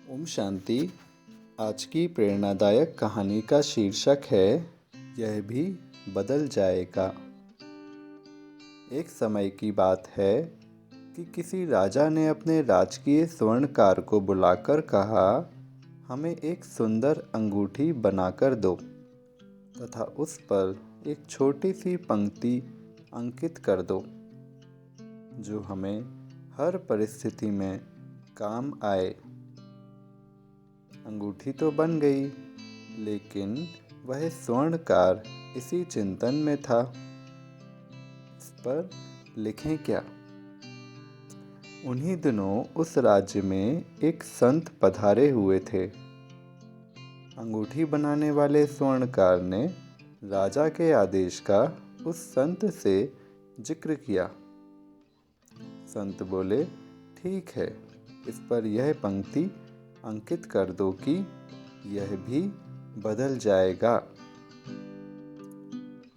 ओम शांति। आज की प्रेरणादायक कहानी का शीर्षक है यह भी बदल जाएगा। एक समय की बात है कि किसी राजा ने अपने राजकीय स्वर्णकार को बुलाकर कहा, हमें एक सुंदर अंगूठी बनाकर दो तथा उस पर एक छोटी सी पंक्ति अंकित कर दो जो हमें हर परिस्थिति में काम आए। अंगूठी तो बन गई, लेकिन वह स्वर्णकार इसी चिंतन में था, इस पर लिखें क्या। उन्हीं दिनों उस राज्य में एक संत पधारे हुए थे। अंगूठी बनाने वाले स्वर्णकार ने राजा के आदेश का उस संत से जिक्र किया। संत बोले, ठीक है, इस पर यह पंक्ति अंकित कर दो कि यह भी बदल जाएगा।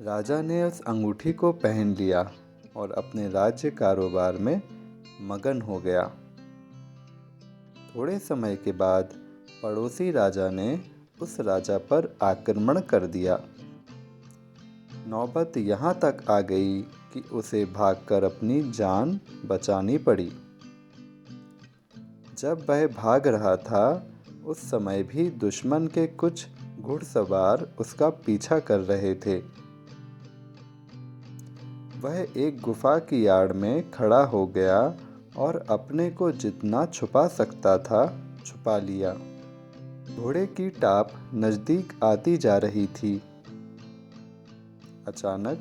राजा ने उस अंगूठी को पहन लिया और अपने राज्य कारोबार में मगन हो गया। थोड़े समय के बाद पड़ोसी राजा ने उस राजा पर आक्रमण कर दिया। नौबत यहाँ तक आ गई कि उसे भागकर अपनी जान बचानी पड़ी। जब वह भाग रहा था, उस समय भी दुश्मन के कुछ घुड़सवार उसका पीछा कर रहे थे। वह एक गुफा की आड़ में खड़ा हो गया और अपने को जितना छुपा सकता था छुपा लिया। घोड़े की टाप नजदीक आती जा रही थी। अचानक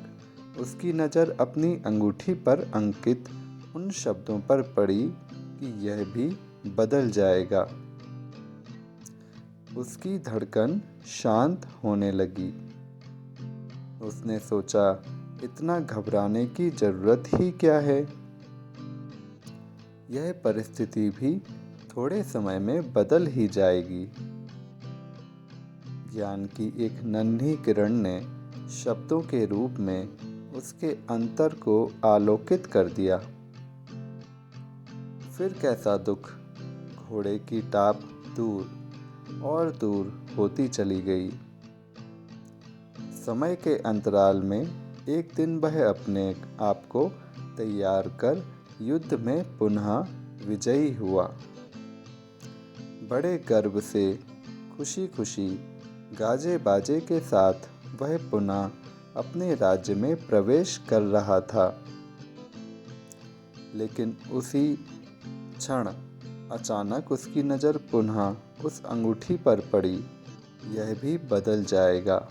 उसकी नज़र अपनी अंगूठी पर अंकित उन शब्दों पर पड़ी कि यह भी बदल जाएगा। उसकी धड़कन शांत होने लगी। उसने सोचा, इतना घबराने की जरूरत ही क्या है। यह परिस्थिति भी थोड़े समय में बदल ही जाएगी। ज्ञान की एक नन्ही किरण ने शब्दों के रूप में उसके अंतर को आलोकित कर दिया। फिर कैसा दुख। घोड़े की टाप दूर और दूर होती चली गई। समय के अंतराल में एक दिन वह अपने आप को तैयार कर युद्ध में पुनः विजयी हुआ। बड़े गर्व से खुशी खुशी गाजे बाजे के साथ वह पुनः अपने राज्य में प्रवेश कर रहा था। लेकिन उसी क्षण अचानक उसकी नज़र पुनः उस अंगूठी पर पड़ी। यह भी बदल जाएगा।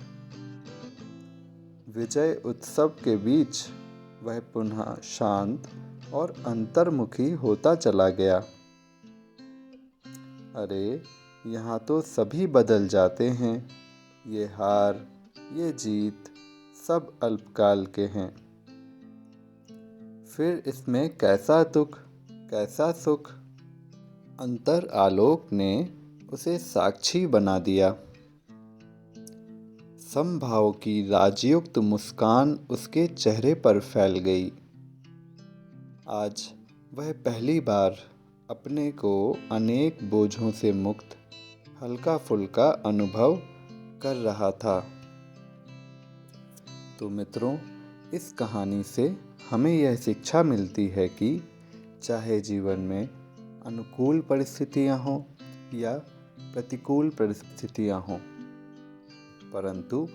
विजय उत्सव के बीच वह पुनः शांत और अंतर्मुखी होता चला गया। अरे, यहाँ तो सभी बदल जाते हैं। ये हार, ये जीत सब अल्पकाल के हैं। फिर इसमें कैसा दुख, कैसा सुख। अंतर आलोक ने उसे साक्षी बना दिया। समभाव की राजयुक्त मुस्कान उसके चेहरे पर फैल गई। आज वह पहली बार अपने को अनेक बोझों से मुक्त, हल्का फुल्का अनुभव कर रहा था। तो मित्रों, इस कहानी से हमें यह शिक्षा मिलती है कि चाहे जीवन में अनुकूल परिस्थितियां हों या प्रतिकूल परिस्थितियां हों, परंतु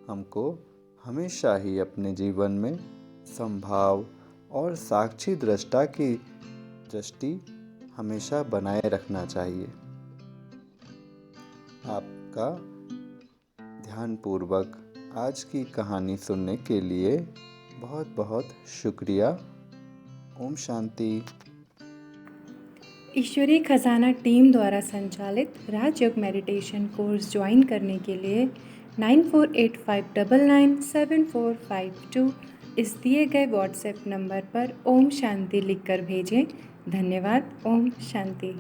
हमको हमेशा ही अपने जीवन में समभाव और साक्षी दृष्टा की दृष्टि हमेशा बनाए रखना चाहिए। आपका ध्यानपूर्वक आज की कहानी सुनने के लिए बहुत बहुत शुक्रिया। ओम शांति। ईश्वरीय खजाना टीम द्वारा संचालित राजयोग मेडिटेशन कोर्स ज्वाइन करने के लिए 9485997452 इस दिए गए व्हाट्सएप नंबर पर ओम शांति लिखकर भेजें। धन्यवाद। ओम शांति।